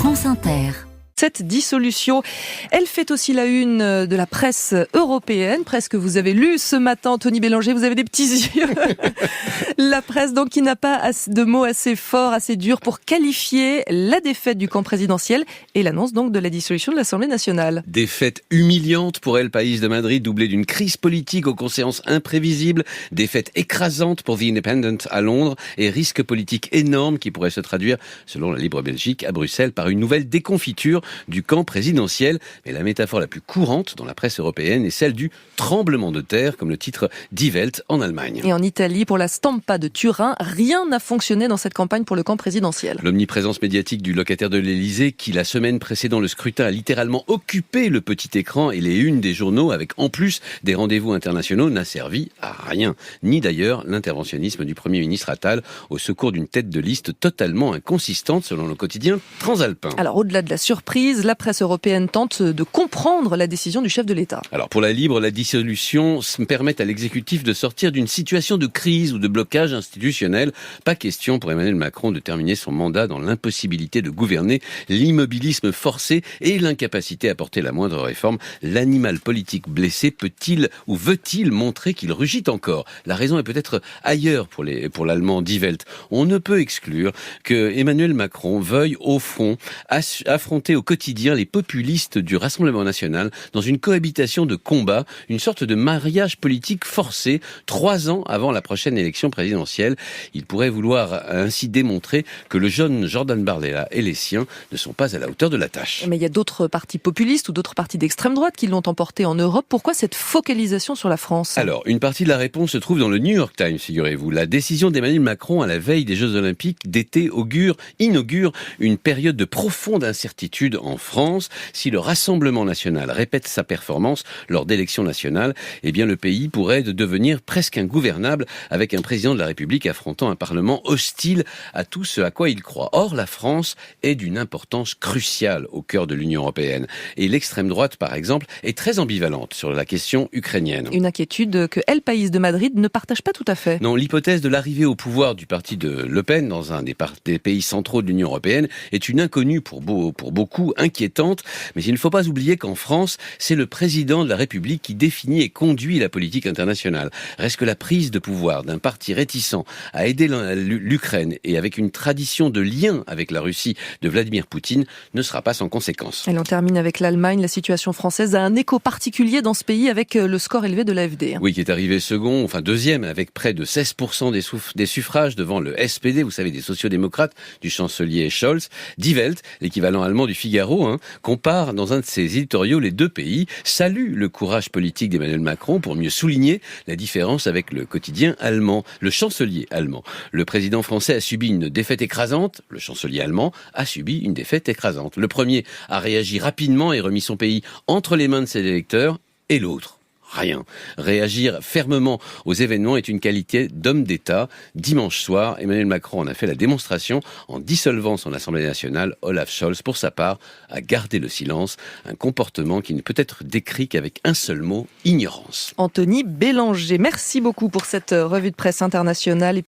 France Inter. Cette dissolution, elle fait aussi la une de la presse européenne. Presse que vous avez lue ce matin, Anthony Bélanger, vous avez des petits yeux. La presse donc qui n'a pas de mots assez forts, assez durs pour qualifier la défaite du camp présidentiel et l'annonce donc de la dissolution de l'Assemblée nationale. Défaite humiliante pour El País de Madrid, doublée d'une crise politique aux conséquences imprévisibles, défaite écrasante pour The Independent à Londres et risque politique énorme qui pourrait se traduire, selon la Libre Belgique, à Bruxelles par une nouvelle déconfiture du camp présidentiel. Mais la métaphore la plus courante dans la presse européenne est celle du tremblement de terre, comme le titre Die Welt en Allemagne. Et en Italie, pour la Stampa de Turin, rien n'a fonctionné dans cette campagne pour le camp présidentiel. L'omniprésence médiatique du locataire de l'Élysée, qui la semaine précédant le scrutin a littéralement occupé le petit écran et les unes des journaux, avec en plus des rendez-vous internationaux, n'a servi à rien. Ni d'ailleurs l'interventionnisme du Premier ministre Attal au secours d'une tête de liste totalement inconsistante, selon le quotidien Transalpin. Alors au-delà de la surprise, la presse européenne tente de comprendre la décision du chef de l'État. Alors pour la Libre, la dissolution permet à l'exécutif de sortir d'une situation de crise ou de blocage institutionnel. Pas question pour Emmanuel Macron de terminer son mandat dans l'impossibilité de gouverner, l'immobilisme forcé et l'incapacité à porter la moindre réforme. L'animal politique blessé peut-il ou veut-il montrer qu'il rugit encore ? La raison est peut-être ailleurs pour l'allemand Die Welt. On ne peut exclure que Emmanuel Macron veuille au fond affronter au quotidien les populistes du Rassemblement national dans une cohabitation de combat, une sorte de mariage politique forcé 3 ans avant la prochaine élection présidentielle. Il pourrait vouloir ainsi démontrer que le jeune Jordan Bardella et les siens ne sont pas à la hauteur de la tâche. Mais il y a d'autres partis populistes ou d'autres partis d'extrême droite qui l'ont emporté en Europe. Pourquoi cette focalisation sur la France ? Alors, une partie de la réponse se trouve dans le New York Times, figurez-vous. La décision d'Emmanuel Macron à la veille des Jeux Olympiques d'été inaugure une période de profonde incertitude en France. Si le Rassemblement national répète sa performance lors d'élections nationales, eh bien le pays pourrait devenir presque ingouvernable avec un président de la République affrontant un parlement hostile à tout ce à quoi il croit. Or, la France est d'une importance cruciale au cœur de l'Union européenne. Et l'extrême droite, par exemple, est très ambivalente sur la question ukrainienne. Une inquiétude que El País de Madrid ne partage pas tout à fait. Non, l'hypothèse de l'arrivée au pouvoir du parti de Le Pen dans un des pays centraux de l'Union européenne est une inconnue pour beaucoup, inquiétante, mais il ne faut pas oublier qu'en France, c'est le président de la République qui définit et conduit la politique internationale. Reste que la prise de pouvoir d'un parti réticent à aider l'Ukraine et avec une tradition de lien avec la Russie de Vladimir Poutine ne sera pas sans conséquence. Et on termine avec l'Allemagne. La situation française a un écho particulier dans ce pays avec le score élevé de l'AfD. Oui, qui est arrivé deuxième avec près de 16% des suffrages devant le SPD, vous savez, des sociodémocrates du chancelier Scholz. Die Welt, l'équivalent allemand du Figaro, compare dans un de ses éditoriaux les deux pays, salue le courage politique d'Emmanuel Macron pour mieux souligner la différence avec le quotidien allemand, le chancelier allemand. Le président français a subi une défaite écrasante, le chancelier allemand a subi une défaite écrasante. Le premier a réagi rapidement et remis son pays entre les mains de ses électeurs, et l'autre rien. Réagir fermement aux événements est une qualité d'homme d'État. Dimanche soir, Emmanuel Macron en a fait la démonstration en dissolvant son Assemblée nationale. Olaf Scholz, pour sa part, a gardé le silence, un comportement qui ne peut être décrit qu'avec un seul mot, ignorance. Anthony Bélanger, merci beaucoup pour cette revue de presse internationale.